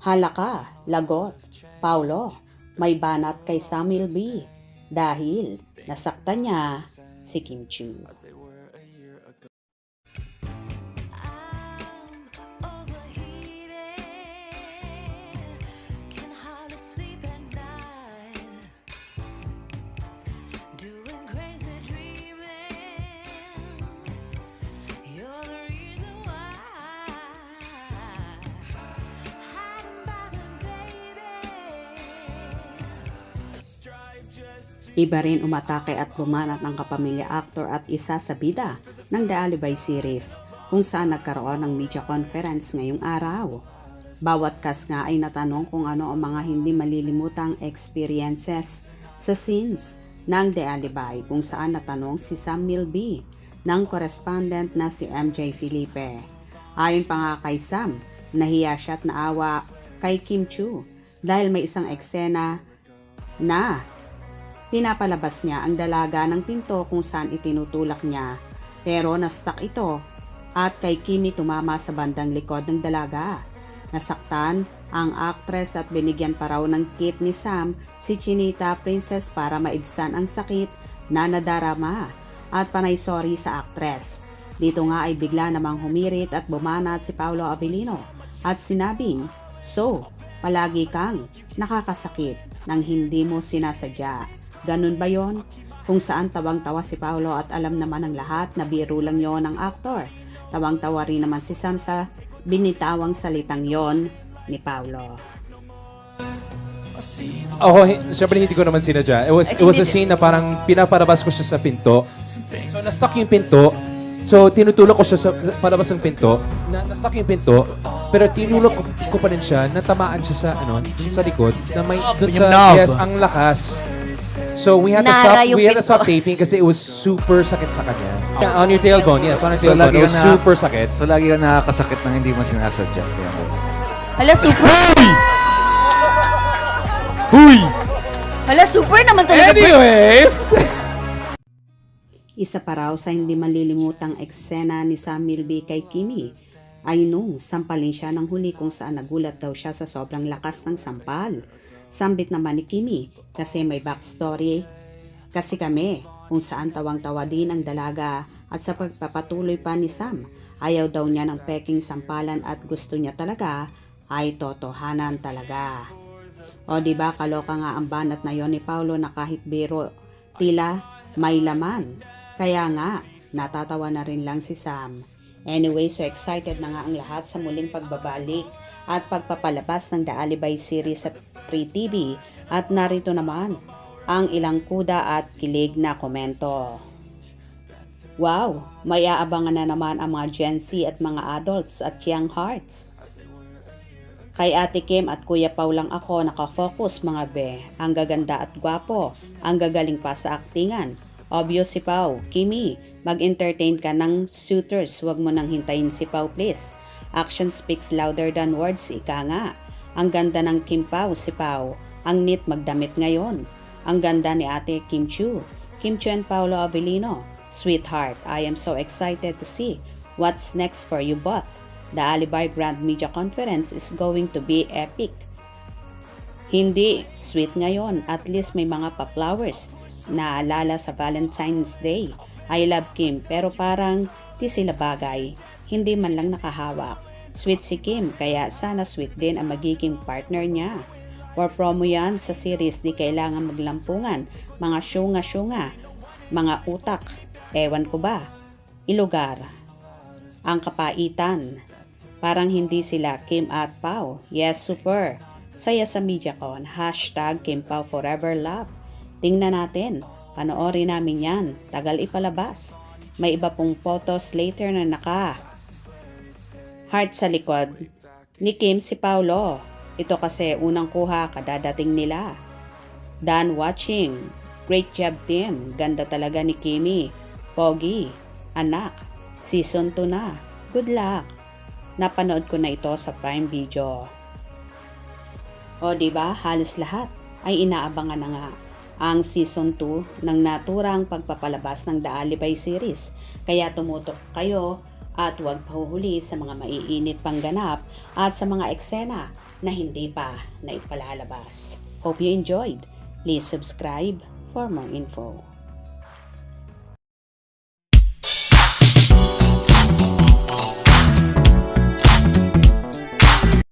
Halaka, lagot, Paulo, may banat kay Samuel B. dahil nasaktan niya si Kim Chu. Iba rin umatake at bumanat ng kapamilya actor at isa sa bida ng The Alibay series kung saan nagkaroon ng media conference ngayong araw. Bawat cast nga ay natanong kung ano ang mga hindi malilimutang experiences sa scenes ng The Alibay kung saan natanong si Sam Milby ng correspondent na si MJ Felipe. Ayon pa nga kay Sam, nahiya siya at naawa kay Kim Chu dahil may isang eksena na pinapalabas niya ang dalaga ng pinto kung saan itinutulak niya pero na-stuck ito at kay Kimi tumama sa bandang likod ng dalaga. Nasaktan ang actress at binigyan pa raw ng kit ni Sam si Chinita Princess para maibsan ang sakit na nadarama at panay sorry sa actress. Dito nga ay bigla namang humirit at bumanat si Paolo Avellino at sinabing, "So, palagi kang nakakasakit nang hindi mo sinasadya." Ganun ba yon? Kung saan tawang-tawa si Paolo at alam naman ng lahat na biro lang yon ng aktor. Tawang-tawa rin naman si Sam sa binitawang salitang yon ni Paolo. Siyempre hindi ko naman sinadya. It was a scene na parang pinapalabas ko siya sa pinto. So na-stuck yung pinto. So tinutulak ko siya sa palabas ng pinto. Na-stuck yung pinto. Pero tinulak ko pa rin siya. Natamaan siya sa likod. Na may doon sa yes, ang lakas. So we had to stop taping kasi it was super sakit sa kanya. On your tailbone, yes, on your tailbone. It was super sakit. So lagi ka nakakasakit nang hindi mo sinasadya. Hala, super. Huy! Hala, super naman talaga. Anyways! Isa pa raw sa hindi malilimutang eksena ni Sam Milby kay Kimi ay nung sampalin siya ng huli kung saan nagulat daw siya sa sobrang lakas ng sampal. Sambit naman ni Kimi kasi may backstory kasi kami kung saan tawang-tawa din ang dalaga at sa pagpapatuloy pa ni Sam, ayaw daw niya ng peking sampalan at gusto niya talaga ay totohanan talaga. O diba kaloka nga ang banat na yon ni Paulo na kahit biro tila may laman. Kaya nga natatawa na rin lang si Sam. Anyway, so excited na nga ang lahat sa muling pagbabalik at pagpapalabas ng The Alibay series sa Free TV at narito naman ang ilang kuda at kilig na komento. Wow, may aabangan na naman ang mga Gen Z at mga adults at young hearts. Kay Ate Kim at Kuya Pau lang ako nakafocus mga be. Ang gaganda at gwapo, ang gagaling pa sa aktingan. Obvious si Pau, Kimi, mag-entertain ka ng suitors, wag mo nang hintayin si Pau please. Action speaks louder than words, ika nga. Ang ganda ng Kim Pao, si Pao. Ang neat magdamit ngayon. Ang ganda ni Ate Kim Chu. Kim Chu and Paolo Avellino. Sweetheart, I am so excited to see what's next for you both. The Alibay Grand Media Conference is going to be epic. Hindi sweet ngayon, at least may mga pa-flowers na alala sa Valentine's Day. I love Kim pero parang di sila bagay. Hindi man lang nakahawak. Sweet si Kim, kaya sana sweet din ang magiging partner niya. For promo yan sa series, di kailangan maglampungan, mga syunga-syunga, mga utak, ewan ko ba, ilugar, ang kapaitan. Parang hindi sila Kim at Pao. Yes, super. Saya sa MediaCon, #KimPao Forever Love. Tingnan natin, panoorin namin yan, tagal ipalabas. May iba pong photos later na heart sa likod ni Kim si Paulo. Ito kasi unang kuha kadadating nila. Done watching. Great job team. Ganda talaga ni Kimi. Pogi. Anak. Season 2 na. Good luck. Napanood ko na ito sa Prime Video. O diba, halos lahat ay inaabangan na nga ang Season 2 ng naturang pagpapalabas ng The Alibay series. Kaya tumutok kayo at huwag pahuhuli sa mga maiinit pang ganap at sa mga eksena na hindi pa naipalalabas. Hope you enjoyed. Please subscribe for more info.